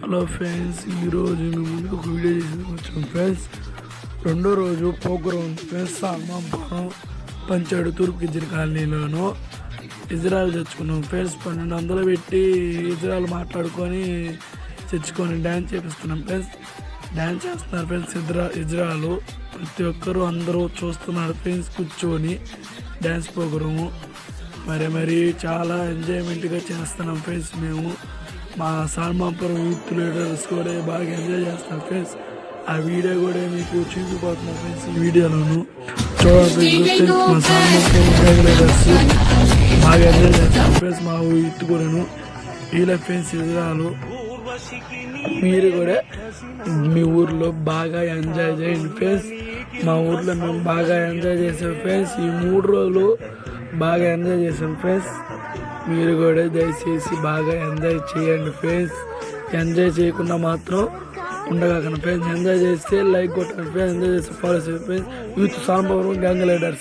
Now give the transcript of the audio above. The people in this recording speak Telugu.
హలో ఫ్రెండ్స్, ఈరోజు మేము ముందుకు ఒక వీడియో చేసి వచ్చాం ఫ్రెండ్స్. రెండో రోజు ప్రోగ్రామ్ ఫ్రెండ్స్. సాల్మాపురం పంచాడు తూర్పు గిజ్జర కాలనీలోను ఇజ్రాయల్ తెచ్చుకున్నాం ఫ్రెండ్స్. 1200 పెట్టి ఇజ్రాయల్ మాట్లాడుకొని తెచ్చుకొని డ్యాన్స్ చేపిస్తున్నాం ఫ్రెండ్స్. డ్యాన్స్ చేస్తున్నారు ఫ్రెండ్స్ ఇజ్రాయల్. ప్రతి ఒక్కరూ అందరూ చూస్తున్నారు ఫ్రెండ్స్ కూర్చొని డ్యాన్స్ ప్రోగ్రాము. మరి చాలా ఎంజాయ్మెంట్గా చేస్తున్నాం ఫ్రెండ్స్. మేము మా సాల్మాపురం యూత్ లీడర్స్ కూడా బాగా ఎంజాయ్ చేస్తాం ఫ్రెండ్స్. ఆ వీడియో కూడా మీకు చూపిపోతున్నాం ఫ్రెండ్స్. ఈ వీడియోలోను చూడండి ఫ్రెండ్స్. మా సాల్మాపురం లీడర్స్ బాగా ఎంజాయ్ చేస్తాం ఫ్రెండ్స్. మా యూత్ కూడాను ఇలా ఫ్రెండ్స్ ఇజ్రాయల్. మీరు కూడా మీ ఊర్లో బాగా ఎంజాయ్ చేయండి ఫ్రెండ్స్. మా ఊర్లో మేము బాగా ఎంజాయ్ చేసాం ఫ్రెండ్స్. ఈ 3 రోజులు బాగా ఎంజాయ్ చేసాం ఫ్రెండ్స్. మీరు కూడా దయచేసి బాగా ఎంజాయ్ చేయండి ఫ్రెండ్స్. ఎంజాయ్ చేయకుండా మాత్రం ఉండగలను ఫ్రెండ్స్. ఎంజాయ్ చేస్తే లైక్ కొట్టండి ఫ్రెండ్స్. ఎంజాయ్ చేస్తే ఫాలో చేయండి friends. Youth Salmapuram gang leaders.